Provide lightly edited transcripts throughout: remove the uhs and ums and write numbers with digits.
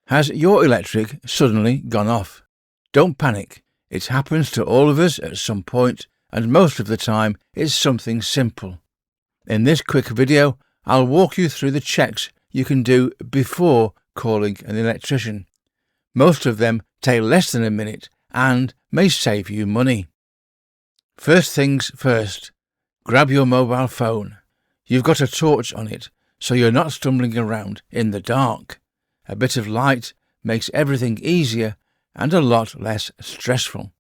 Has your electric suddenly gone off? Don't panic. It happens to all of us at some point, and most of the time it's something simple. In this quick video, I'll walk you through the checks you can do before calling an electrician. Most of them take less than a minute and may save you money. First things first, grab your mobile phone. You've got a torch on it, so you're not stumbling around in the dark. A bit of light makes everything easier and a lot less stressful.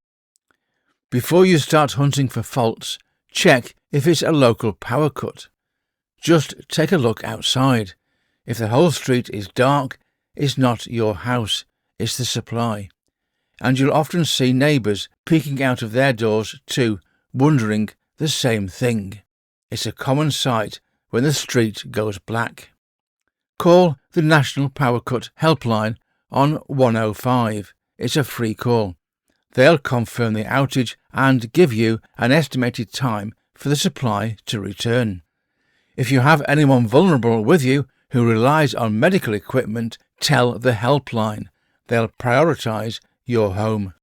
Before you start hunting for faults, check if it's a local power cut. Just take a look outside. If the whole street is dark, it's not your house, it's the supply. And you'll often see neighbours peeking out of their doors too, wondering the same thing. It's a common sight when the street goes black. Call the National Power Cut helpline on 105. It's a free call. They'll confirm the outage and give you an estimated time for the supply to return. If you have anyone vulnerable with you who relies on medical equipment, tell the helpline. They'll prioritise your home.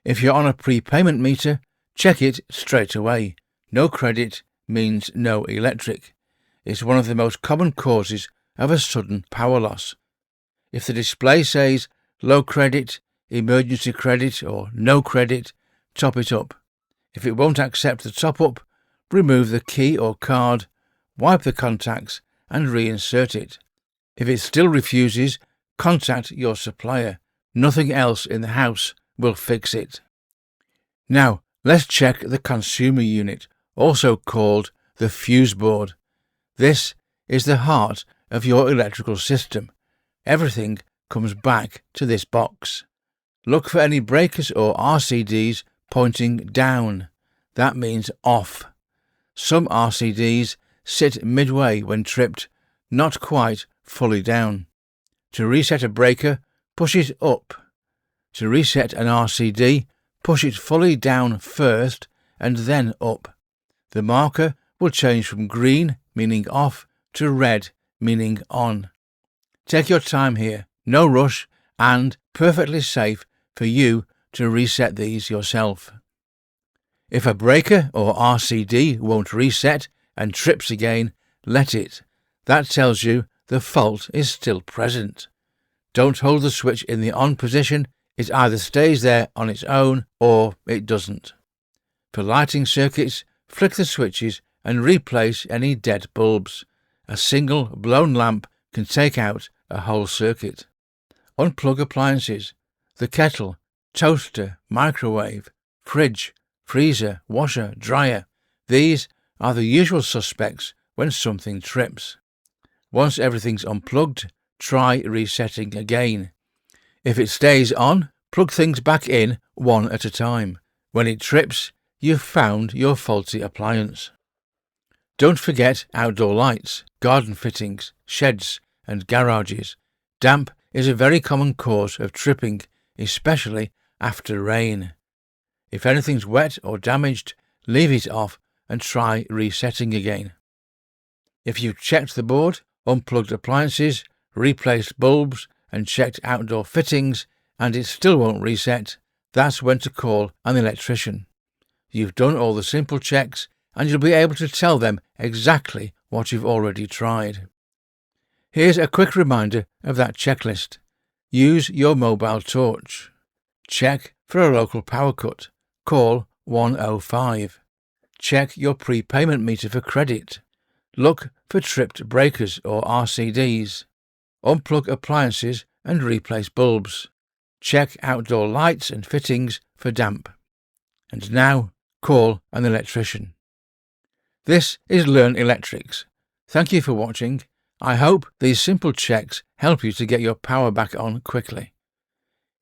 If you're on a prepayment meter, check it straight away. No credit means no electric. It's one of the most common causes of a sudden power loss. If the display says low credit, emergency credit or no credit, top it up. If it won't accept the top up, remove the key or card, wipe the contacts and reinsert it. If it still refuses, contact your supplier. Nothing else in the house will fix it. Now, let's check the consumer unit, also called the fuse board. This is the heart of your electrical system. Everything comes back to this box. Look for any breakers or RCDs pointing down. That means off. Some RCDs sit midway when tripped, not quite fully down. To reset a breaker, push it up. To reset an RCD, push it fully down first and then up. The marker will change from green, meaning off, to red, meaning on. Take your time here, no rush, and perfectly safe for you to reset these yourself. If a breaker or RCD won't reset and trips again, let it. That tells you the fault is still present. Don't hold the switch in the on position. It either stays there on its own or it doesn't. For lighting circuits, flick the switches and replace any dead bulbs. A single blown lamp can take out a whole circuit. Unplug appliances. The kettle, toaster, microwave, fridge, freezer, washer, dryer. These are the usual suspects when something trips. Once everything's unplugged, try resetting again. If it stays on, plug things back in one at a time. When it trips, you've found your faulty appliance. Don't forget outdoor lights, garden fittings, sheds and garages. Damp is a very common cause of tripping, especially after rain. If anything's wet or damaged, leave it off and try resetting again. If you've checked the board, unplugged appliances, replaced bulbs and checked outdoor fittings and it still won't reset, that's when to call an electrician. You've done all the simple checks and you'll be able to tell them exactly what you've already tried. Here's a quick reminder of that checklist. Use your mobile torch. Check for a local power cut. Call 105. Check your prepayment meter for credit. Look for tripped breakers or RCDs. Unplug appliances and replace bulbs. Check outdoor lights and fittings for damp. And now, call an electrician. This is Learn Electrics. Thank you for watching. I hope these simple checks help you to get your power back on quickly.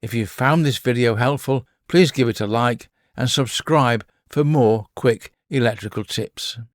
If you found this video helpful, please give it a like and subscribe for more quick electrical tips.